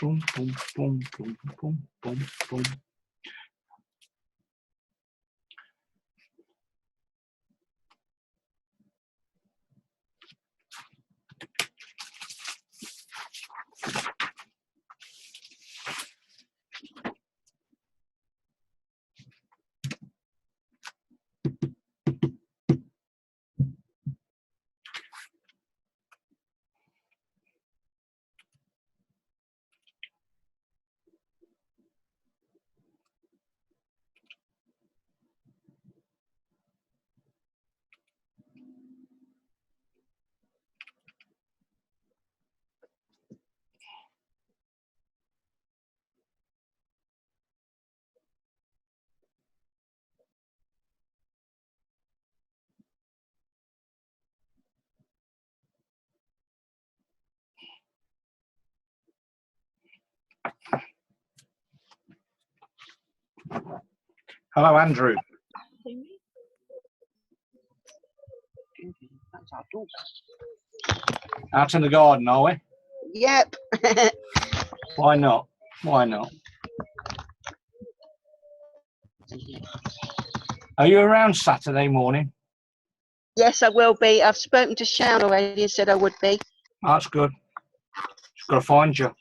Boom, boom, boom, boom, boom, boom, boom. Hello, Andrew. Out in the garden, are we? Yep. Why not? Why not? Are you around Saturday morning? Yes, I will be. I've spoken to Shaun already and said I would be. That's good. Just got to find you.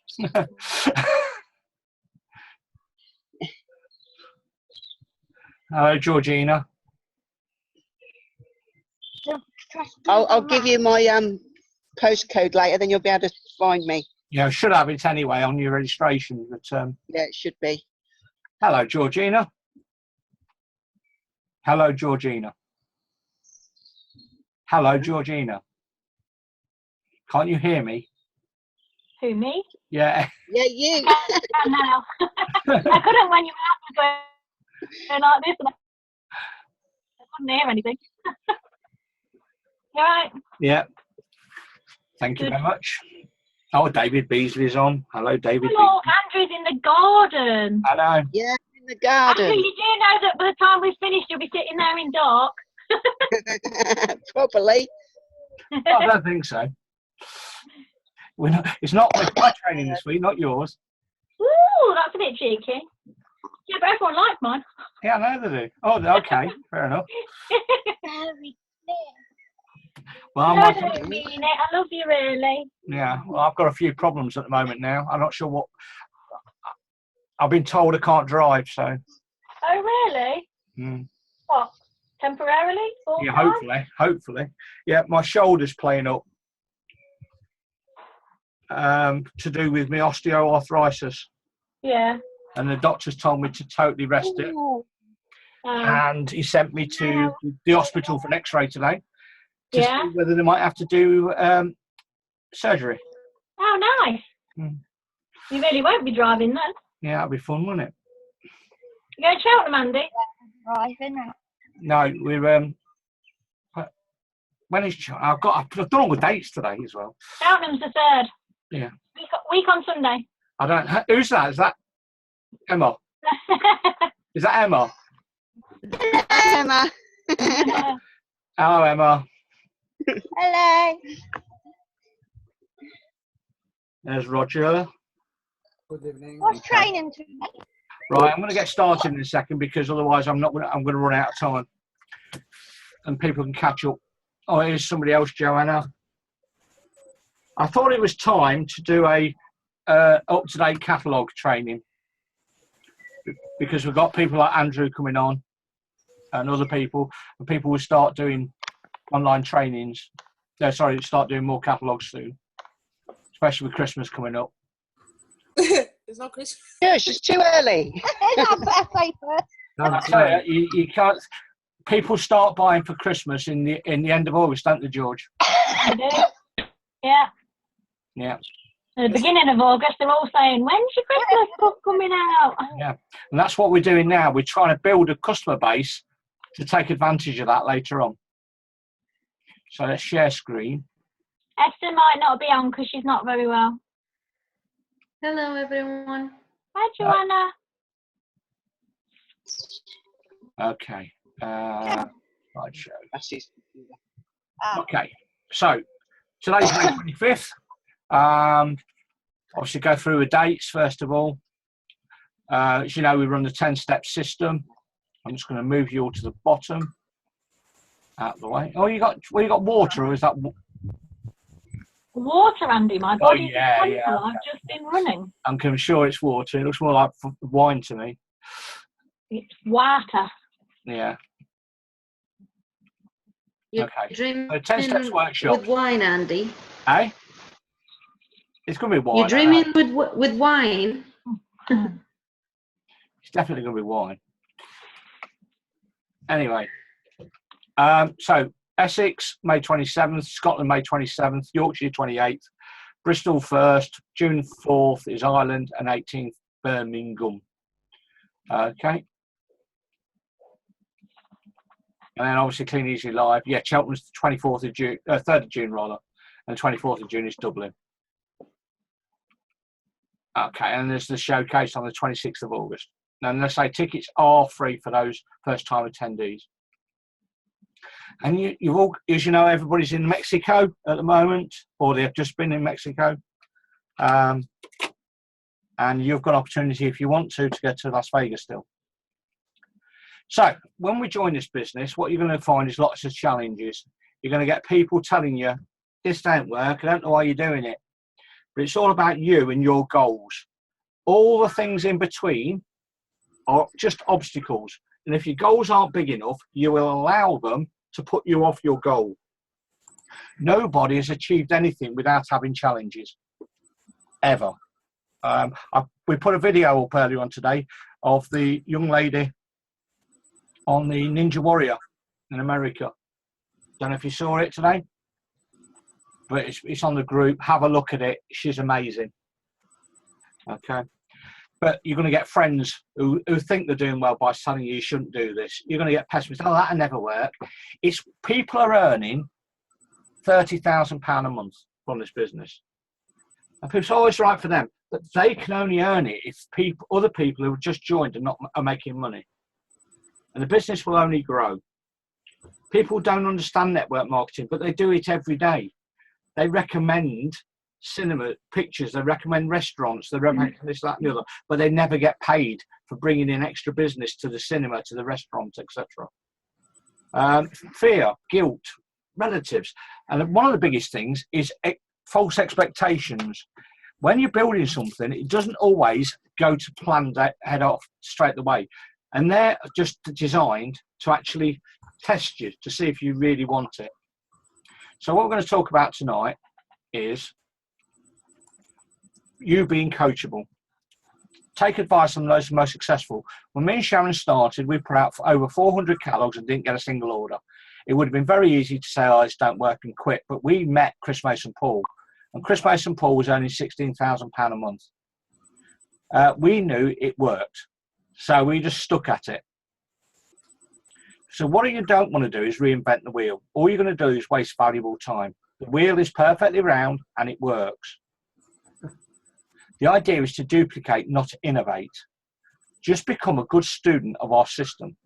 Hello, Georgina. I'll give you my postcode later, then you'll be able to find me. Yeah, I should have it anyway on your registration. But Yeah, it should be. hello, Georgina. Hello, Georgina. Hello, Georgina. Can't you hear me? Who, me? Yeah. Yeah, you. I can now. I couldn't when you were going like this. And I couldn't hear anything. You all right? Yeah. Thank you very much. Oh, David Beasley's on. Hello, David. Hello, Andrew's in the garden. I know. Yeah, in the garden. Andrew, you do know that by the time we've finished, you'll be sitting there in dark. Probably. I don't think so. We're not, it's not my training this week, not yours. Ooh, that's a bit cheeky. Yeah, but everyone likes mine. Yeah, I know they do. Oh, okay. Fair enough. Well, No, I don't mean it. I love you, really. yeah, well, I've got a few problems at the moment now. I'm not sure what. I've been told I can't drive, so. Oh, really? Mm. What? Temporarily? Full Yeah, time? hopefully. Yeah, my shoulder's playing up. To do with my osteoarthritis. Yeah. And the doctor's told me to totally rest it. Yeah. And he sent me to the hospital for an X-ray today to Yeah. see whether they might have to do surgery. Oh, nice. Mm. You really won't be driving then. Yeah, that'd be fun, wouldn't it? You going to Cheltenham, Andy? Driving out. No, we're when is I've done all the dates today as well. Cheltenham's the 3rd. Yeah. Week on Sunday. I don't. Who's that? Is that Emma? Is that Emma? Emma. Hello, Emma. Hello. There's Roger. Good evening. What's training tonight? Right, I'm going to get started in a second because otherwise I'm going to run out of time, and people can catch up. Oh, here's somebody else, Joanna. I thought it was time to do a up-to-date catalogue training because we've got people like Andrew coming on and other people, and people will start doing online trainings. Start doing more catalogues soon, especially with Christmas coming up. It's not Christmas. Gosh, it's too early. It's not birthday first. No, you can't. People start buying for Christmas in the end of August, don't they, George? I do. Yeah. Yeah. At the beginning of August, they're all saying, when's your Christmas book coming out? Yeah, and that's what we're doing now. We're trying to build a customer base to take advantage of that later on. So let's share screen. Esther might not be on because she's not very well. Hello, everyone. Hi, Joanna. Okay. Slideshow. Oh. Okay. So today's May 25th. Obviously, go through the dates first of all. As you know, we run the 10-step system. I'm just going to move you all to the bottom, out of the way. Oh, you got water, or is that Water, Andy. My body's yeah, a temple. yeah. I've just been running. I'm sure it's water. It looks more like wine to me. It's water. Yeah. You're Okay. dreaming So 10 steps workshop. with wine, Andy. Eh? It's going to be wine. You're dreaming with wine. It's definitely going to be wine. Anyway, so Essex, May 27th, Scotland, May 27th, Yorkshire, 28th, Bristol 1st, June 4th is Ireland, and 18th, Birmingham. Okay. And then obviously Clean Easy Live. Yeah, Cheltenham's the 24th of June, 3rd of June rather, and 24th of June is Dublin. Okay, and there's the showcase on the 26th of August. Now, let's say tickets are free for those first-time attendees. And you've all, as you know, everybody's in Mexico at the moment, or they've just been in Mexico. And you've got opportunity, if you want to go to Las Vegas still. So, when we join this business, what you're going to find is lots of challenges. You're going to get people telling you, this don't work, I don't know why you're doing it. But it's all about you and your goals. All the things in between are just obstacles. And if your goals aren't big enough, you will allow them to put you off your goal. Nobody has achieved anything without having challenges, ever. We put a video up earlier on today of the young lady on the Ninja Warrior in America. Don't know if you saw it today, but it's on the group. Have a look at it. She's amazing. Okay. But you're going to get friends who think they're doing well by telling you shouldn't do this. You're going to get pessimists. Oh, that'll never work. It's people are earning £30,000 a month from this business. And it's always right for them. But they can only earn it if other people who have just joined are making money. And the business will only grow. People don't understand network marketing, but they do it every day. They recommend cinema pictures, they recommend restaurants, they recommend this, that, and the other, but they never get paid for bringing in extra business to the cinema, to the restaurant, etc. Fear, guilt, relatives, and one of the biggest things is false expectations. When you're building something, it doesn't always go to plan head off straight away, and they're just designed to actually test you to see if you really want it. So what we're going to talk about tonight is you being coachable. Take advice from those most successful. When me and Sharon started, we put out for over 400 catalogues and didn't get a single order. It would have been very easy to say, oh, this don't work and quit, but we met Chris Mason Paul, and Chris Mason Paul was earning £16,000 a month. We knew it worked, so we just stuck at it. So what you don't want to do is reinvent the wheel. All you're going to do is waste valuable time. The wheel is perfectly round and it works. The idea is to duplicate, not to innovate. Just become a good student of our system.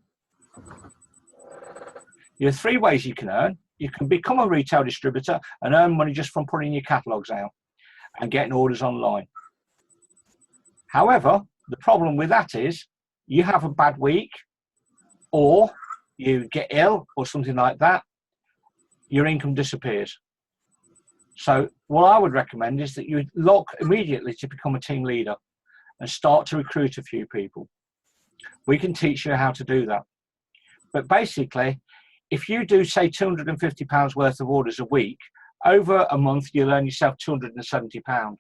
There are 3 ways you can earn. You can become a retail distributor and earn money just from putting your catalogues out and getting orders online. However, the problem with that is you have a bad week or you get ill or something like that, your income disappears. So what I would recommend is that you look immediately to become a team leader and start to recruit a few people. We can teach you how to do that. But basically, if you do, say, £250 worth of orders a week, over a month, you'll earn yourself £270.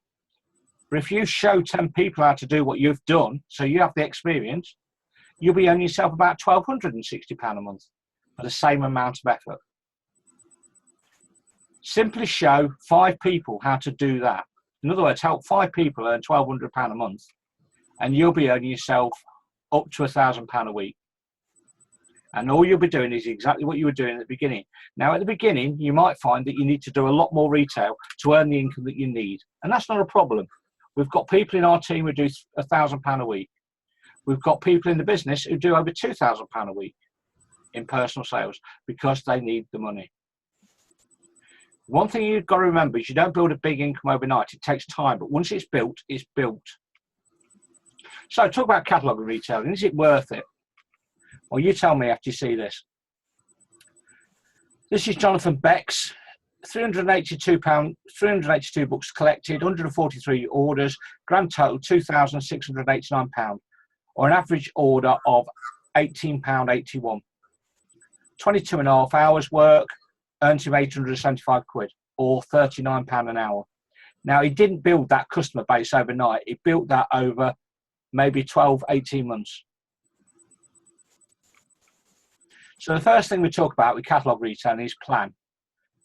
But if you show 10 people how to do what you've done, so you have the experience, you'll be earning yourself about £1,260 a month for the same amount of effort. Simply show 5 people how to do that. In other words, help 5 people earn £1,200 a month, and you'll be earning yourself up to £1,000 a week. And all you'll be doing is exactly what you were doing at the beginning. Now, at the beginning, you might find that you need to do a lot more retail to earn the income that you need. And that's not a problem. We've got people in our team who do £1,000 a week. We've got people in the business who do over £2,000 a week in personal sales because they need the money. One thing you've got to remember is you don't build a big income overnight. It takes time, but once it's built, it's built. So talk about catalogue retailing. Is it worth it? Well, you tell me after you see this. This is Jonathan Beck's £382, 382 books collected, 143 orders, grand total £2,689, or an average order of £18.81. 22 and a half hours work earns him 875 quid, or £39 an hour. Now, he didn't build that customer base overnight. He built that over maybe 12, 18 months. So the first thing we talk about with catalogue retailing is plan.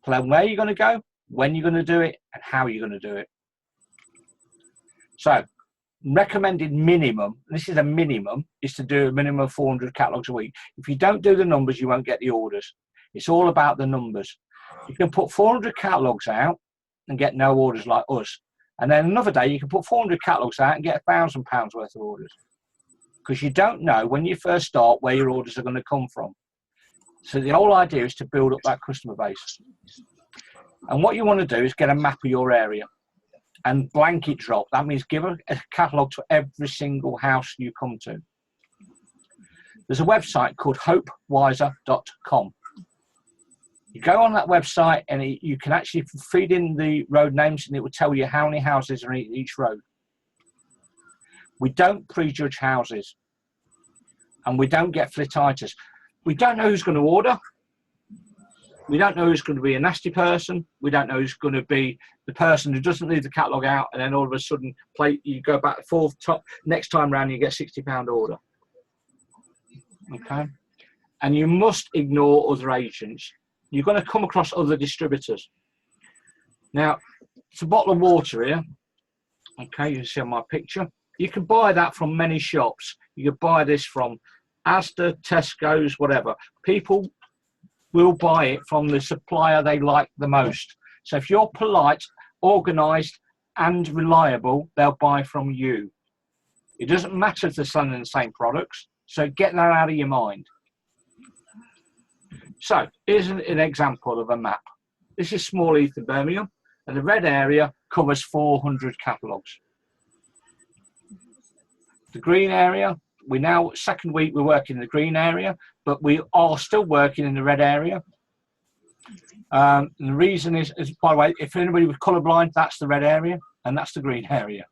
Plan where you're going to go, when you're going to do it, and how you're going to do it. So, recommended minimum, this is a minimum, is to do a minimum of 400 catalogues a week. If you don't do the numbers, you won't get the orders. It's all about the numbers. You can put 400 catalogues out and get no orders like us. And then another day, you can put 400 catalogues out and get £1,000 worth of orders. Because you don't know when you first start where your orders are going to come from. So the whole idea is to build up that customer base. And what you want to do is get a map of your area and blanket drop. That means give a catalogue to every single house you come to. There's a website called hopewiser.com. You go on that website and you can actually feed in the road names and it will tell you how many houses are in each road. We don't prejudge houses and we don't get flititis. We don't know who's going to order. We don't know who's going to be a nasty person. We don't know who's going to be the person who doesn't leave the catalogue out and then all of a sudden you go back next time round you get £60 order. Okay? And you must ignore other agents. You're going to come across other distributors. Now, it's a bottle of water here. Okay, you can see on my picture. You can buy that from many shops. You can buy this from Asda, Tesco's, whatever. People will buy it from the supplier they like the most. So if you're polite, organised and reliable, they'll buy from you. It doesn't matter if they're selling the same products, so get that out of your mind. So here's an example of a map. This is Small Heath in Birmingham, and the red area covers 400 catalogues. The green area, second week we're working in the green area, but we are still working in the red area. And the reason is, by the way, if anybody was colourblind, that's the red area and that's the green area.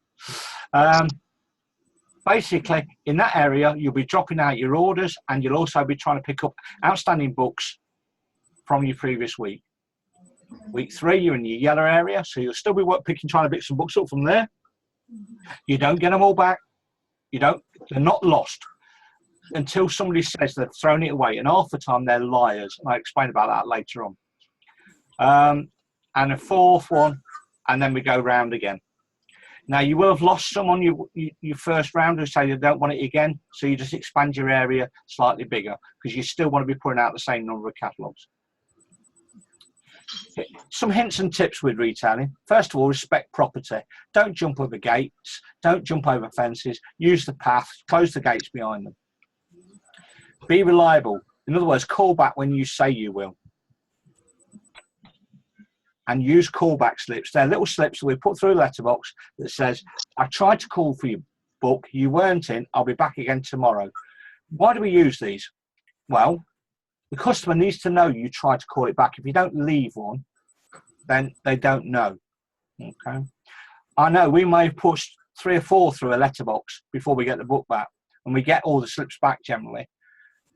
Basically, in that area, you'll be dropping out your orders and you'll also be trying to pick up outstanding books from your previous week. Week 3, you're in your yellow area, so you'll still be trying to pick some books up from there. You don't get them all back. They're not lost until somebody says they've thrown it away, and half the time they're liars. And I'll explain about that later on. And a fourth one, and then we go round again. Now, you will have lost some on your first round who say they don't want it again, so you just expand your area slightly bigger because you still want to be putting out the same number of catalogues. Some hints and tips with retailing. First of all, respect property. Don't jump over gates. Don't jump over fences. Use the path. Close the gates behind them. Be reliable. In other words, call back when you say you will. And use callback slips. They're little slips that we put through a letterbox that says, I tried to call for your book. You weren't in. I'll be back again tomorrow. Why do we use these? Well, the customer needs to know you tried to call it back. If you don't leave one, then they don't know. Okay. I know we may have pushed 3 or 4 through a letterbox before we get the book back, and we get all the slips back generally.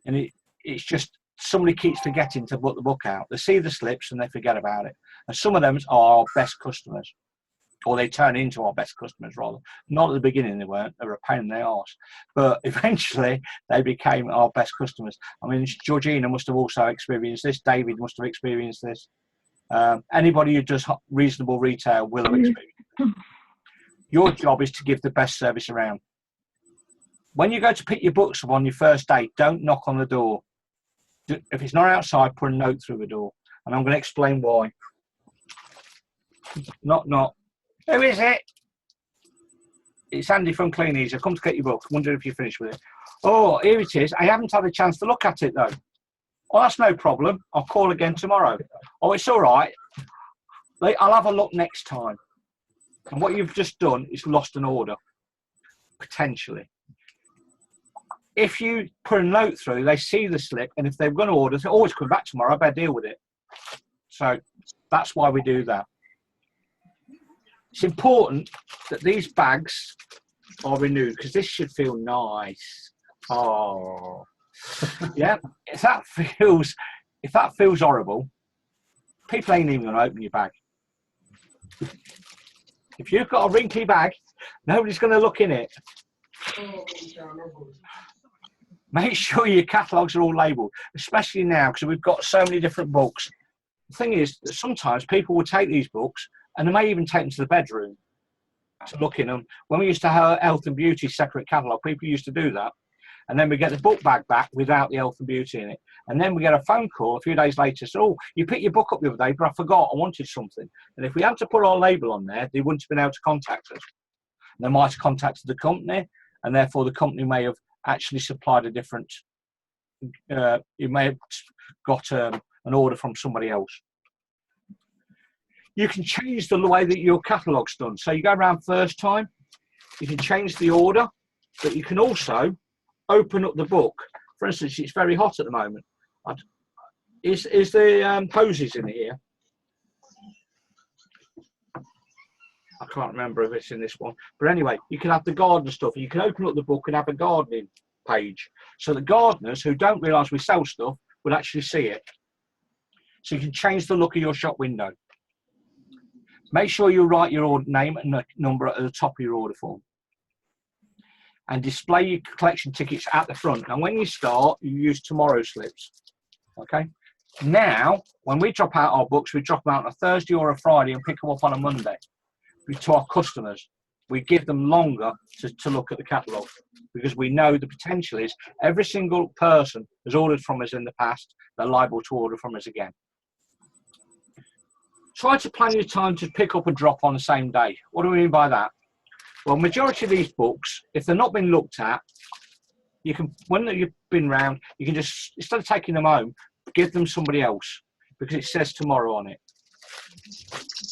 And it's just somebody keeps forgetting to put the book out. They see the slips and they forget about it. And some of them are our best customers, or they turn into our best customers rather. Not at the beginning they weren't. They were a pain in the arse. But eventually they became our best customers. I mean, Georgina must have also experienced this. David must have experienced this. Anybody who does reasonable retail will have experienced it. Your job is to give the best service around. When you go to pick your books up on your first day, don't knock on the door. If it's not outside, put a note through the door. And I'm going to explain why. Knock, knock. Who is it? It's Andy from Clean Easy. I've come to get your book. Wondering if you're finished with it. Oh, here it is. I haven't had a chance to look at it, though. Oh, that's no problem. I'll call again tomorrow. Oh, it's all right. I'll have a look next time. And what you've just done is lost an order, potentially. If you put a note through, they see the slip, and if they're going to order, they always come back tomorrow, I better deal with it. So that's why we do that. It's important that these bags are renewed, because this should feel nice. Oh, yeah. If that feels horrible, people ain't even going to open your bag. If you've got a wrinkly bag, nobody's going to look in it. Make sure your catalogues are all labelled, especially now, because we've got so many different books. The thing is that sometimes people will take these books and they may even take them to the bedroom to look in them. When we used to have health and beauty separate catalogue, people used to do that. And then we get the book bag back without the health and beauty in it. And then we get a phone call a few days later, so, oh, you picked your book up the other day, but I forgot, I wanted something. And if we had to put our label on there, they wouldn't have been able to contact us. They might have contacted the company, and therefore the company may have actually supplied a different, you may have got an order from somebody else. You can change the way that your catalogue's done. So you go around first time, you can change the order, but you can also open up the book. For instance, it's very hot at the moment. Is the posies in here? I can't remember if it's in this one. But anyway, you can have the garden stuff. You can open up the book and have a gardening page. So the gardeners who don't realise we sell stuff will actually see it. So you can change the look of your shop window. Make sure you write your order name and number at the top of your order form. And display your collection tickets at the front. And when you start, you use tomorrow slips. Okay? Now, when we drop out our books, we drop them out on a Thursday or a Friday and pick them up on a Monday. To our customers, we give them longer to look at the catalogue, because we know the potential is every single person has ordered from us in the past, they're liable to order from us again. Try to plan your time to pick up and drop on the same day. What do we mean by that? Well, majority of these books, if they're not been looked at, you can, when you've been round, you can just, instead of taking them home, give them somebody else, because it says tomorrow on it.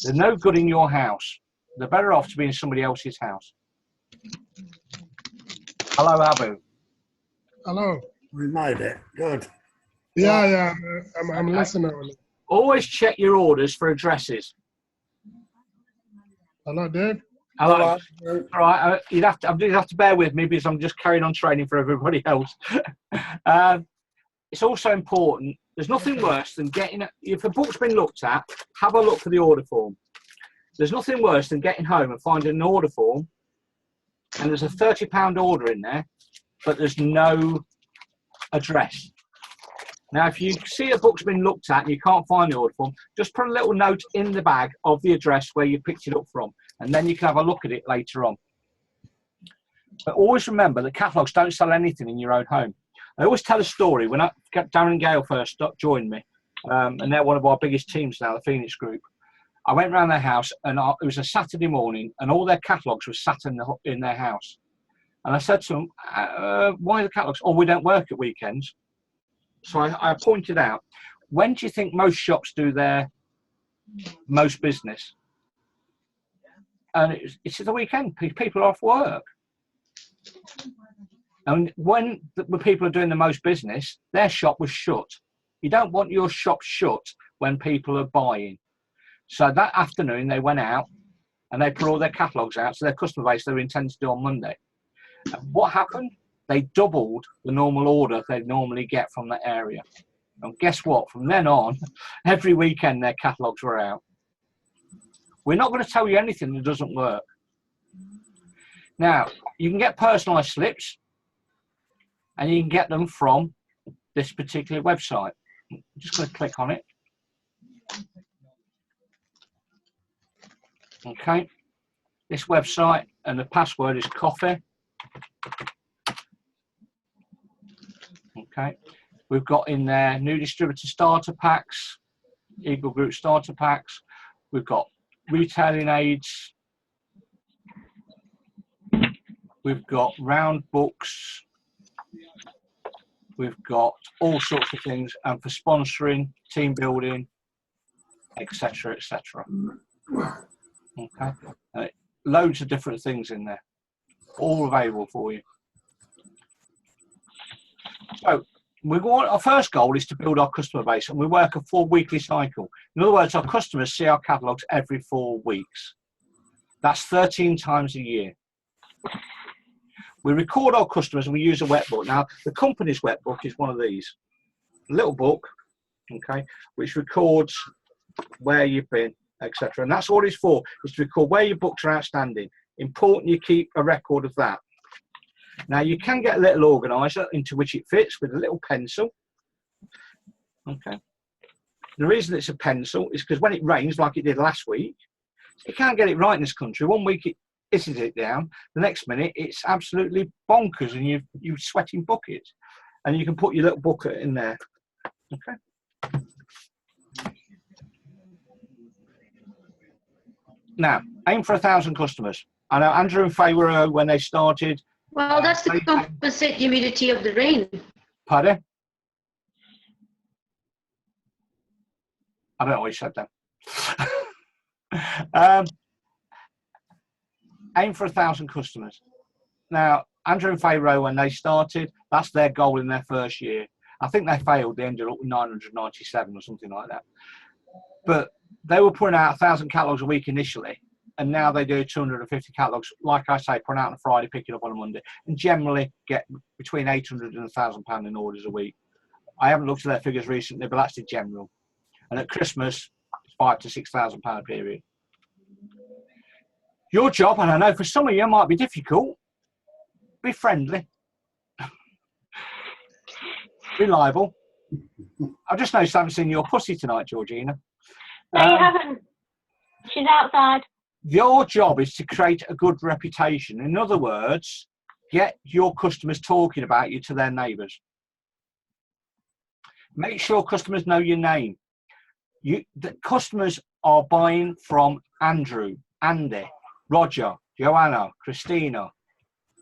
They're no good in your house. They're better off to be in somebody else's house. Hello, Abu. Hello. We made it. Good. Yeah. I'm listening. Always check your orders for addresses. Hello, Dave. Hello. All right. You'd have to bear with me because I'm just carrying on training for everybody else. It's also important. There's nothing worse than getting, if a book's been looked at, have a look for the order form. There's nothing worse than getting home and finding an order form and there's a £30 order in there, but there's no address. Now, if you see a book's been looked at and you can't find the order form, just put a little note in the bag of the address where you picked it up from, and then you can have a look at it later on. But always remember that catalogues don't sell anything in your own home. I always tell a story. When Darren and Gail first joined me, and they're one of our biggest teams now, the Phoenix Group, I went round their house, and it was a Saturday morning, and all their catalogues were sat in their house. And I said to them, why the catalogues? Oh, we don't work at weekends. So I pointed out, when do you think most shops do their most business? And it's the weekend. People are off work. And when the people are doing the most business, their shop was shut. You don't want your shop shut when people are buying. So that afternoon, they went out and they put all their catalogues out. So their customer base they were intended to do on Monday. And what happened? They doubled the normal order they normally get from that area. And guess what? From then on, every weekend their catalogues were out. We're not going to tell you anything that doesn't work. Now, you can get personalised slips, and you can get them from this particular website. I'm just going to click on it. Okay. This website, and the password is coffee. Okay. We've got in there new distributor starter packs, Eagle Group starter packs. We've got retailing aids. We've got round books. We've got all sorts of things. And for sponsoring, team building, etc., etc. Okay, loads of different things in there, all available for you. So our first goal is to build our customer base, and we work a 4-weekly cycle. In other words, our customers see our catalogues every 4 weeks. That's 13 times a year. We record our customers and we use a wet book. Now, the company's wet book is one of these, a little book, okay, which records where you've been, etc. And that's all it's for, is to record where your books are outstanding. Important you keep a record of that. Now, you can get a little organiser into which it fits with a little pencil. Okay. The reason it's a pencil is because when it rains, like it did last week, you can't get it right in this country. One week it isn't it down, the next minute it's absolutely bonkers and you're sweating buckets. And you can put your little bucket in there. Okay. Now, aim for 1,000 customers. I know Andrew and Faye were when they started. Well, that's the composite humidity of the rain. Pardon? I don't know what you said then. Aim for 1,000 customers. Now, Andrew and Faye Rowe, when they started, that's their goal in their first year. I think they failed. They ended up with 997 or something like that. But they were putting out 1,000 catalogues a week initially, and now they do 250 catalogues, like I say, putting out on a Friday, picking up on a Monday, and generally get between 800 and £1,000 in orders a week. I haven't looked at their figures recently, but that's the general. And at Christmas, it's £5,000 to £6,000 a period. Your job, and I know for some of you it might be difficult, be friendly, reliable. I've just noticed I haven't seen your pussy tonight, Georgina. No, you haven't. She's outside. Your job is to create a good reputation. In other words, get your customers talking about you to their neighbours. Make sure customers know your name. The customers are buying from Andrew, Andy, Roger, Joanna, Christina,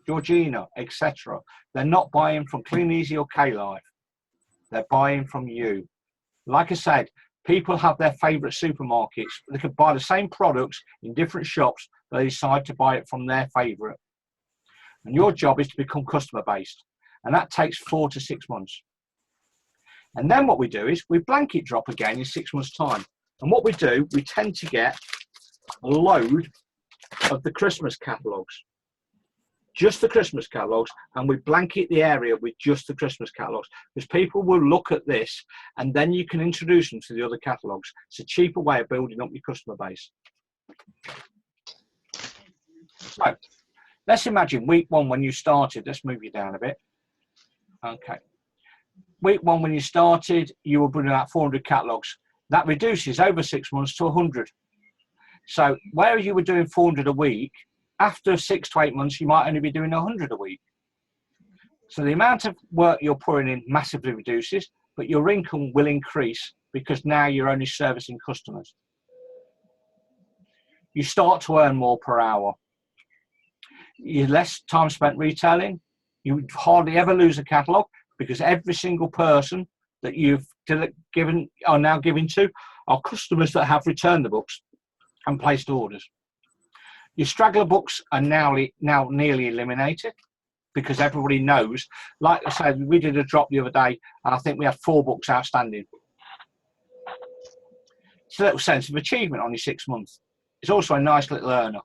Georgina, etc. They're not buying from Clean Easy or K-Life. They're buying from you. Like I said, people have their favourite supermarkets. They could buy the same products in different shops, but they decide to buy it from their favourite. And your job is to become customer based. And that takes 4 to 6 months. And then what we do is we blanket drop again in 6 months' time. And what we do, we tend to get a load of the Christmas catalogues. Just the Christmas catalogues, and we blanket the area with just the Christmas catalogues, because people will look at this and then you can introduce them to the other catalogues. It's a cheaper way of building up your customer base. So let's imagine week 1 when you started. Let's move you down a bit. Okay. Week 1 when you started, you were bringing out 400 catalogues. That reduces over 6 months to 100. So whereas you were doing 400 a week, after 6 to 8 months, you might only be doing 100 a week. So the amount of work you're pouring in massively reduces, but your income will increase because now you're only servicing customers. You start to earn more per hour. You less time spent retailing. You hardly ever lose a catalogue because every single person that you've are now giving to are customers that have returned the books and placed orders. Your straggler books are now nearly eliminated because everybody knows. Like I said, we did a drop the other day and I think we had 4 books outstanding. It's a little sense of achievement on your 6 months. It's also a nice little earner.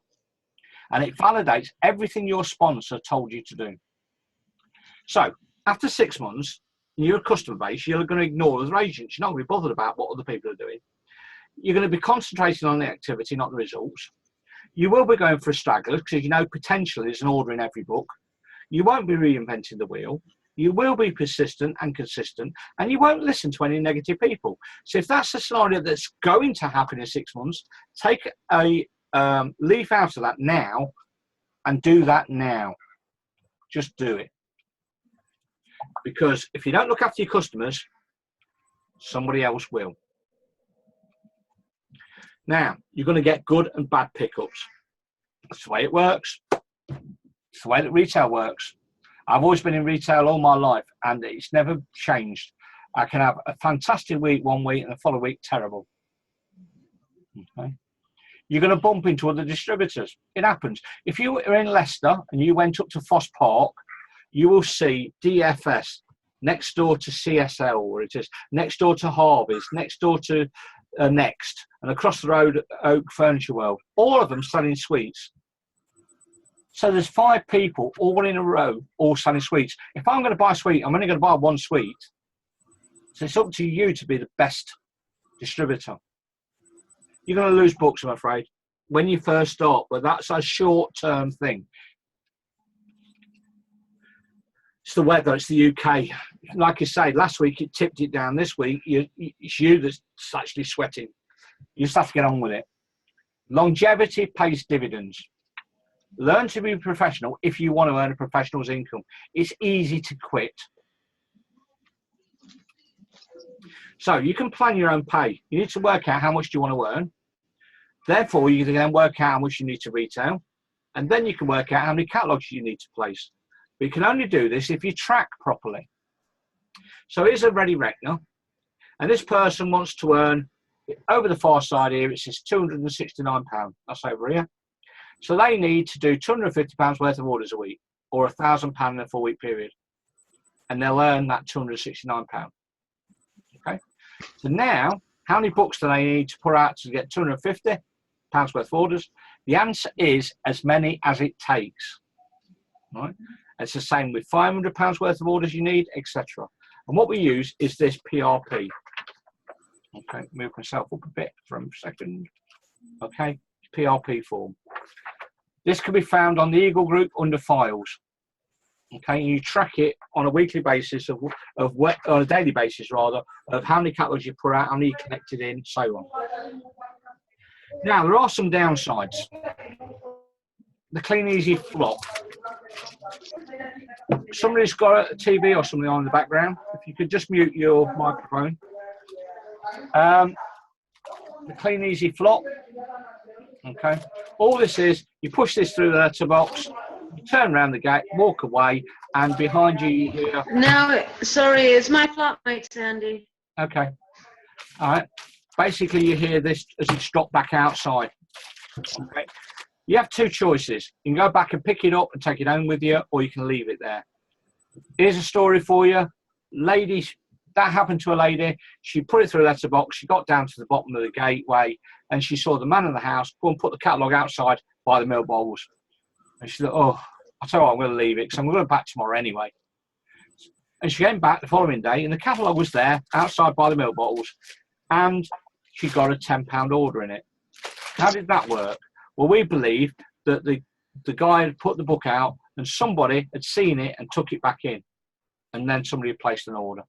And it validates everything your sponsor told you to do. So after 6 months, you're a customer base, you're going to ignore other agents. You're not going to be bothered about what other people are doing. You're going to be concentrating on the activity, not the results. You will be going for a straggler because you know potentially there's an order in every book. You won't be reinventing the wheel. You will be persistent and consistent, and you won't listen to any negative people. So if that's a scenario that's going to happen in 6 months, take a leaf out of that now and do that now. Just do it. Because if you don't look after your customers, somebody else will. Now, you're going to get good and bad pickups. That's the way it works. It's the way that retail works. I've always been in retail all my life, and it's never changed. I can have a fantastic week one week and the following week terrible. Okay. You're going to bump into other distributors. It happens. If you are in Leicester and you went up to Foss Park, you will see DFS next door to CSL, or it is next door to Harvey's, next door to Next, and across the road Oak Furniture World. All of them selling sweets. So there's 5 people all in a row, all selling sweets. If I'm going to buy a sweet, I'm only going to buy one sweet. So it's up to you to be the best distributor. You're going to lose books, I'm afraid, when you first start, but that's a short-term thing. It's the weather, it's the UK. Like I say, last week it tipped it down. This week, it's you that's actually sweating. You just have to get on with it. Longevity pays dividends. Learn to be professional if you want to earn a professional's income. It's easy to quit. So you can plan your own pay. You need to work out how much do you want to earn. Therefore, you can then work out how much you need to retail. And then you can work out how many catalogues you need to place. But you can only do this if you track properly. So here's a ready reckoner. And this person wants to earn, over the far side here, it says £269. That's over here. So they need to do £250 worth of orders a week, or £1,000 in a 4-week period. And they'll earn that £269. Okay. So now, how many books do they need to put out to get £250 worth of orders? The answer is as many as it takes. Right? It's the same with £500 worth of orders you need, etc. And what we use is this PRP. Okay, move myself up a bit for a second. Okay, PRP form. This can be found on the Eagle Group under Files. Okay, and you track it on a weekly basis on a daily basis rather, of how many catalogues you put out, how many you collected in, so on. Now there are some downsides. The Clean Easy flop. Somebody's got a TV or something on in the background. If you could just mute your microphone. The Clean Easy flop. Okay. All this is, you push this through the letterbox, you turn around the gate, walk away, and behind you, you hear. No, sorry, it's my flatmate, Sandy. Okay. All right. Basically, you hear this as it's dropped back outside. Okay. You have 2 choices. You can go back and pick it up and take it home with you, or you can leave it there. Here's a story for you. Lady, that happened to a lady. She put it through a letterbox. She got down to the bottom of the gateway, and she saw the man in the house go and put the catalogue outside by the milk bowls. And she thought, oh, I'll tell you what, I'm going to leave it because I'm going back tomorrow anyway. And she came back the following day, and the catalogue was there outside by the milk bottles, and she got a £10 order in it. How did that work? Well, we believe that the guy had put the book out and somebody had seen it and took it back in, and then somebody had placed an order.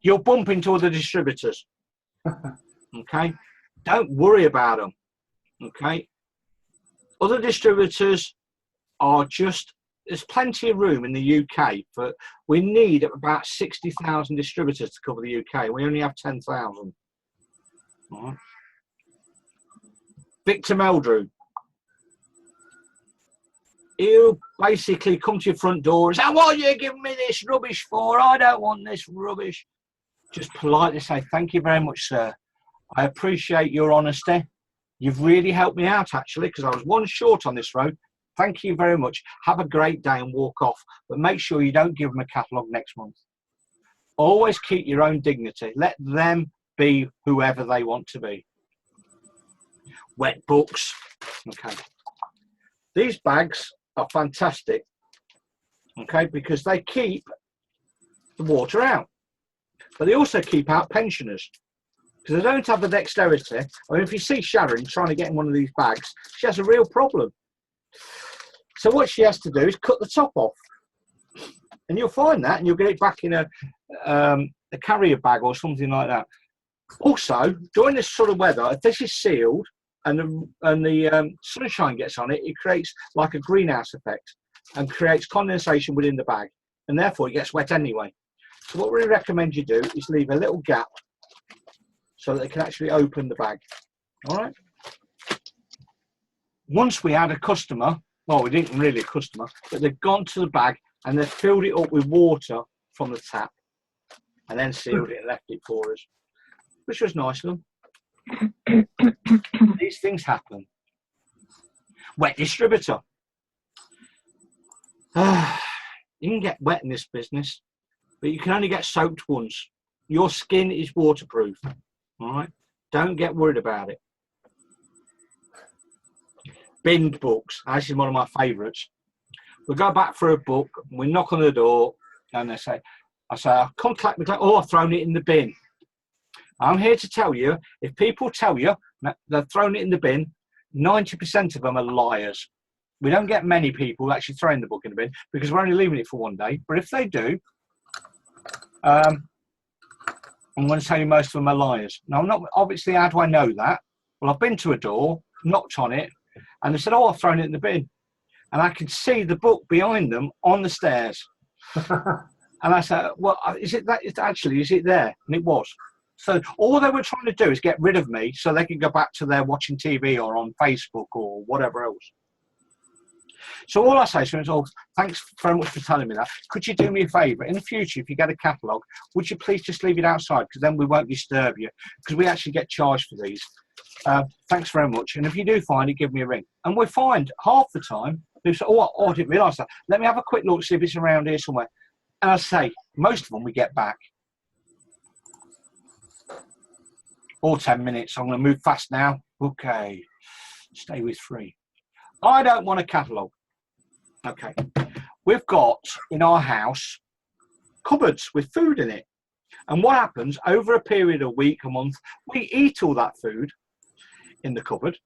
You'll bump into other distributors. Okay? Don't worry about them. Okay? Other distributors are just, there's plenty of room in the UK for, we need about 60,000 distributors to cover the UK. We only have 10,000. All right. Victor Meldrew. He'll basically come to your front door and say, what are you giving me this rubbish for? I don't want this rubbish. Just politely say, thank you very much, sir. I appreciate your honesty. You've really helped me out, actually, because I was one short on this road. Thank you very much. Have a great day and walk off. But make sure you don't give them a catalogue next month. Always keep your own dignity. Let them be whoever they want to be. Wet books. Okay. These bags are fantastic. Okay, because they keep the water out. But they also keep out pensioners. Because they don't have the dexterity. I mean, if you see Sharon trying to get in one of these bags, she has a real problem. So what she has to do is cut the top off. And you'll find that, and you'll get it back in a carrier bag or something like that. Also, during this sort of weather, if this is sealed and the sunshine gets on it, it creates like a greenhouse effect and creates condensation within the bag. And therefore, it gets wet anyway. So what we recommend you do is leave a little gap so that they can actually open the bag. All right? Once we had a customer, well, we didn't really a customer, but they've gone to the bag and they've filled it up with water from the tap and then sealed it and left it for us. which was nice of them. These things happen. Wet distributor. You can get wet in this business, but you can only get soaked once. Your skin is waterproof. All right? Don't get worried about it. Binned books. This is one of my favourites. We go back for a book, we knock on the door, and I say, contact me. Oh, I've thrown it in the bin. I'm here to tell you, if people tell you that they've thrown it in the bin, 90% of them are liars. We don't get many people actually throwing the book in the bin because we're only leaving it for one day. But if they do, I'm going to tell you most of them are liars. Now, I'm not obviously, how do I know that? Well, I've been to a door, knocked on it, and they said, oh, I've thrown it in the bin. And I could see the book behind them on the stairs. And I said, well, is it that? Is it there? And it was. So all they were trying to do is get rid of me so they could go back to their watching TV or on Facebook or whatever else. So all I say to them is, oh, thanks very much for telling me that. Could you do me a favour? In the future, if you get a catalogue, would you please just leave it outside? Because then we won't disturb you. Because we actually get charged for these. Thanks very much. And if you do find it, give me a ring. And we find half the time, they say, oh, I didn't realise that. Let me have a quick look, see if it's around here somewhere. And I say, most of them we get back. Or 10 minutes. I'm going to move fast now. Okay. Stay with 3. I don't want a catalogue. Okay. We've got in our house cupboards with food in it. And what happens over a period of a week, a month, we eat all that food in the cupboard.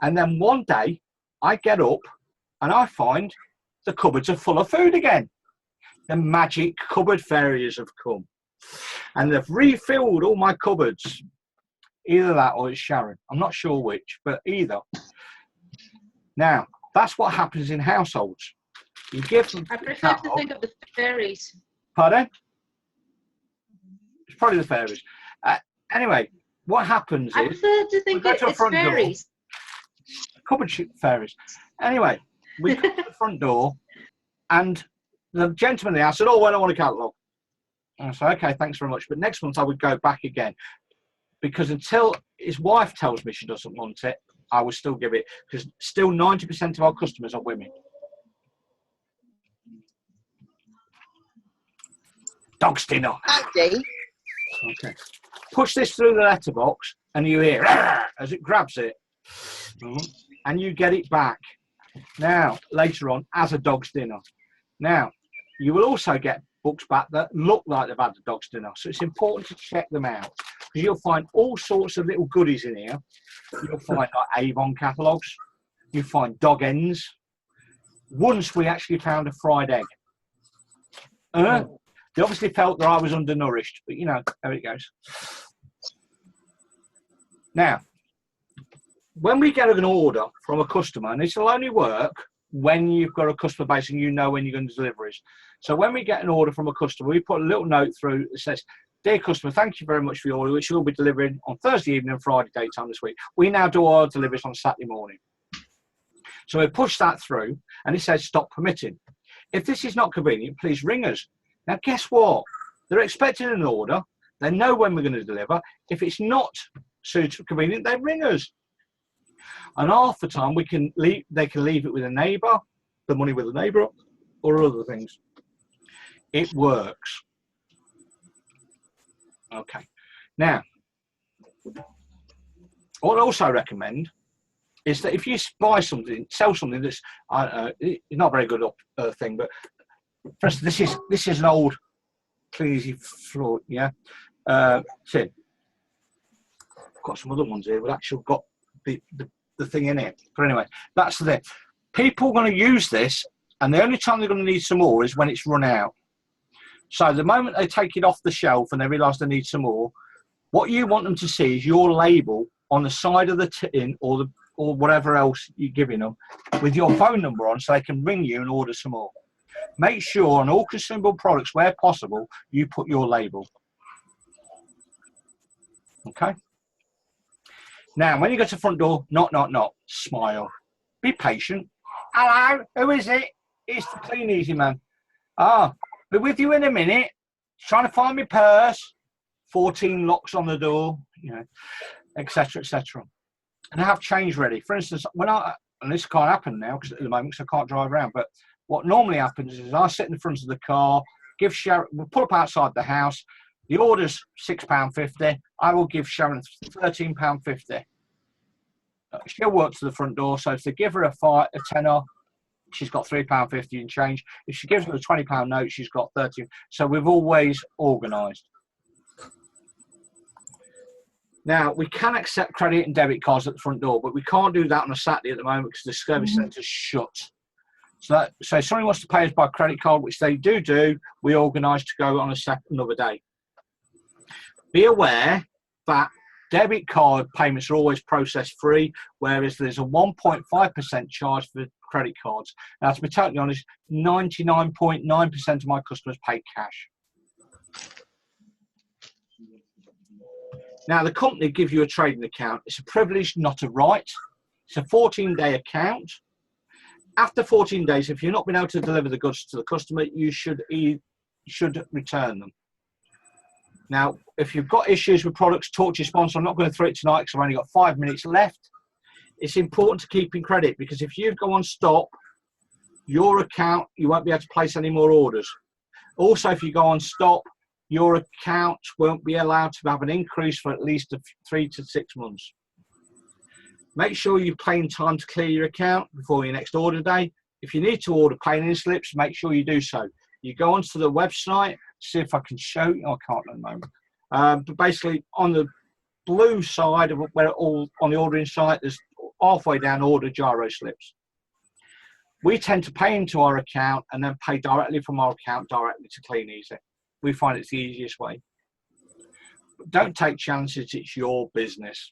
And then one day I get up and I find the cupboards are full of food again. The magic cupboard fairies have come. And they've refilled all my cupboards. Either that or it's Sharon. I'm not sure which, but either. Now, that's what happens in households. You give them. I prefer to think of the fairies. Pardon? It's probably the fairies. Anyway, what happens I is. prefer to think it's fairies. Cupboard fairies. Anyway, we come to the front door and the gentleman there said, oh, well, I want a catalogue. And I said, okay, thanks very much. But next month I would go back again. Because until his wife tells me she doesn't want it, I will still give it. Because still 90% of our customers are women. Dog's dinner. Andy, Okay. Push this through the letterbox and you hear as it grabs it. And you get it back. Now, later on, as a dog's dinner. Now, you will also get books back that look like they've had the dog's dinner. So it's important to check them out. Because you'll find all sorts of little goodies in here. You'll find like Avon catalogues. You'll find dog ends. Once we actually found a fried egg. They obviously felt that I was undernourished. But, you know, there it goes. Now, when we get an order from a customer, and this will only work when you've got a customer base and you know when you're going to deliver it. So when we get an order from a customer, we put a little note through that says, dear customer, thank you very much for your order, which we'll be delivering on Thursday evening and Friday daytime this week. We now do our deliveries on Saturday morning. So we push that through and it says stop permitting. If this is not convenient, please ring us. Now, guess what? They're expecting an order. They know when we're going to deliver. If it's not suitable, convenient, they ring us. And half the time they can leave it with a neighbour, the money with a neighbour, or other things. It works. Okay. Now, what I also recommend is that if you buy something, sell something that's not a very good thing, but first, this is an old cleansy floor, yeah. Tin. I've got some other ones here. We've actually got the thing in it. But anyway, that's the thing. People are going to use this, and the only time they're going to need some more is when it's run out. So the moment they take it off the shelf and they realise they need some more, what you want them to see is your label on the side of the tin or whatever else you're giving them with your phone number on so they can ring you and order some more. Make sure on all consumable products, where possible, you put your label. Okay? Now, when you go to the front door, knock, knock, knock, smile. Be patient. Hello, who is it? It's the Clean Easy Man. Ah, be with you in a minute. Trying to find my purse. 14 locks on the door, you know, etc., etc. And I have change ready. For instance, and this can't happen now because at the moment, so I can't drive around. But what normally happens is I sit in the front of the car, give Sharon, we'll pull up outside the house. The order's £6.50. I will give Sharon £13.50. She'll work to the front door. So if they give her a tenner, she's got £3.50 in change. If she gives her a £20 note, she's got 13. So we've always organised. Now, we can accept credit and debit cards at the front door, but we can't do that on a Saturday at the moment because the service centre's shut. So if somebody wants to pay us by credit card, which they do, we organise to go on another day. Be aware that debit card payments are always processed free, whereas there's a 1.5% charge for credit cards. Now, to be totally honest, 99.9% of my customers pay cash. Now, the company give you a trading account. It's a privilege, not a right. It's a 14-day account. After 14 days, if you've not been able to deliver the goods to the customer, you should return them. Now, if you've got issues with products, talk to your sponsor. I'm not going through it tonight because I've only got 5 minutes left. It's important to keep in credit because if you go on stop, your account, you won't be able to place any more orders. Also, if you go on stop, your account won't be allowed to have an increase for at least 3 to 6 months. Make sure you claim time to clear your account before your next order day. If you need to order claiming slips, make sure you do so. You go onto the website, see if I can show you. I can't at the moment. But basically, on the blue side of where all on the ordering site, there's halfway down order gyro slips. We tend to pay into our account and then pay directly from our account directly to Clean Easy. We find it's the easiest way. But don't take chances, it's your business.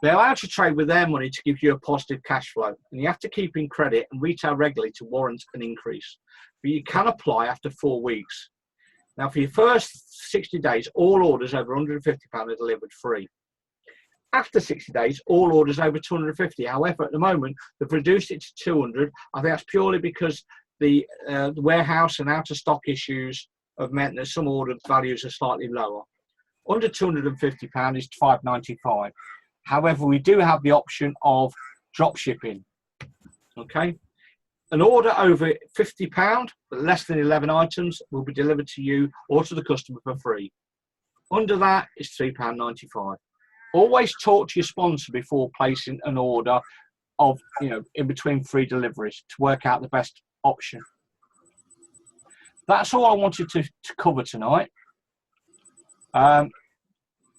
They're allowed to trade with their money to give you a positive cash flow, and you have to keep in credit and retail regularly to warrant an increase. But you can apply after 4 weeks. Now, for your first 60 days, all orders over £150 are delivered free. After 60 days, all orders over £250. However, at the moment, they've reduced it to £200. I think that's purely because the warehouse and out of stock issues have meant that some order values are slightly lower. Under £250 is £5.95. However, we do have the option of drop shipping. Okay, an order over £50, but less than 11 items, will be delivered to you or to the customer for free. Under that is £3.95. Always talk to your sponsor before placing an order of, in between free deliveries to work out the best option. That's all I wanted to cover tonight.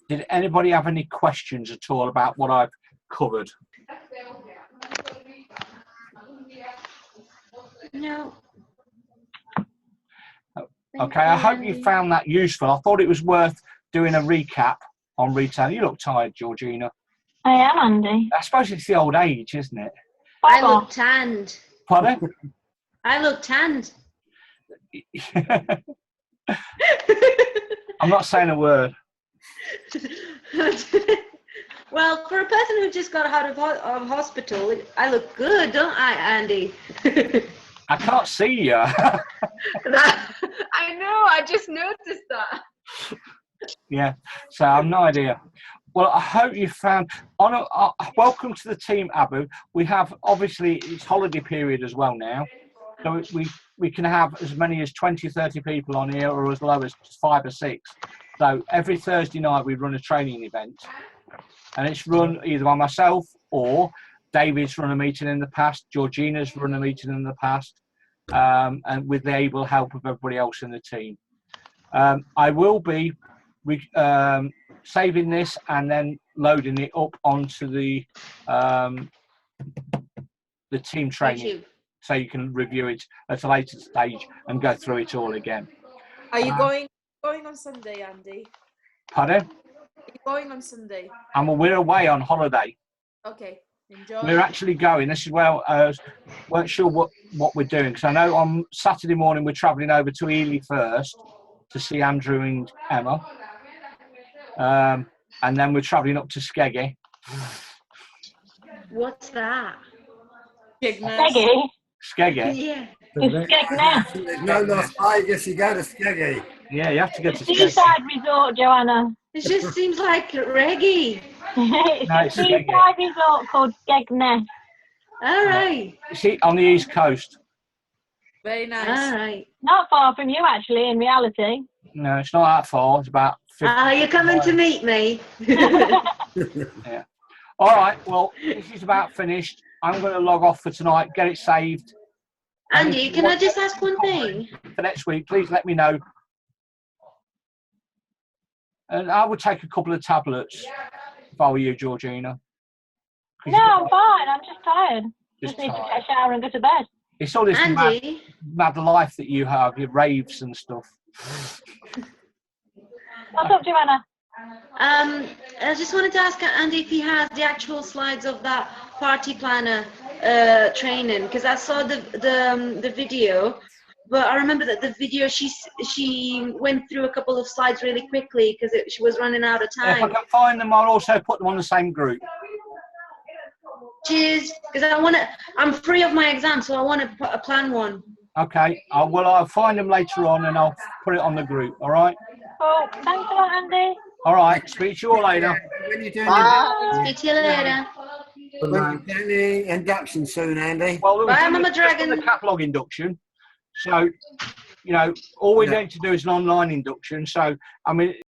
Did anybody have any questions at all about what I've covered? No. Okay, I hope you found that useful. I thought it was worth doing a recap on retail. You look tired, Georgina. I am, Andy. I suppose it's the old age, isn't it? I look tanned. Pardon? I look tanned. I'm not saying a word. Well, for a person who just got out of hospital, I look good, don't I, Andy? I can't see you. I know, I just noticed that. Yeah, so I've no idea. Well, I hope you found... welcome to the team, Abu. We have, obviously, it's holiday period as well now. So we can have as many as 20, 30 people on here, or as low as 5 or 6. So every Thursday night we run a training event, and it's run either by myself or David's run a meeting in the past, Georgina's run a meeting in the past, and with the able help of everybody else in the team. I will be saving this and then loading it up onto the team training, YouTube. so you can review it at a later stage and go through it all again. Are you going on Sunday, Andy? Pardon? Are you going on Sunday? And we're away on holiday. Okay, enjoy. We're actually going. This is where weren't sure what we're doing, because I know on Saturday morning we're travelling over to Ely first to see Andrew and Emma, and then we're travelling up to Skeggy. What's that? Skeggy? Skeggy. Yeah. It's Skegness. There's no Las Vegas, you go to Skeggy. Yeah, you have to get to Skeg. Seaside resort, Joanna. It just seems like reggae. It's No, a it's Skeg. seaside resort called Skegness. All right. See, on the east coast. Very nice. All right. Not far from you, actually, in reality. No, it's not that far. It's about 50 Are you coming to miles. meet me? All right, well, this is about finished. I'm going to log off for tonight, get it saved. And if Andy, you can I want just ask one thing? for next week, please let me know. And I would take a couple of tablets if I were you, Georgina. 'Cause No, you've I'm got, fine. I'm just tired. Just need to tired. take a shower and go to bed. It's all this Andy, mad life that you have, your raves and stuff. What's up, Joanna? I just wanted to ask Andy if he has the actual slides of that party planner training, because I saw the video, but I remember that the video she went through a couple of slides really quickly because she was running out of If I time. can find them, I'll also put them on the same group. Cheers, because I'm free of my exam, so I want to plan one. Okay, I'll find them later on and I'll put it on the group, all right? Cool. Thanks a lot, Andy. All right, speak to you all later. When you're doing Speak to you later. when you're doing the induction soon, Andy. Well, we've Bye, done Mama just done Dragon. the catalogue induction. So, you know, all we Yeah. need to do is an online induction. So, I mean,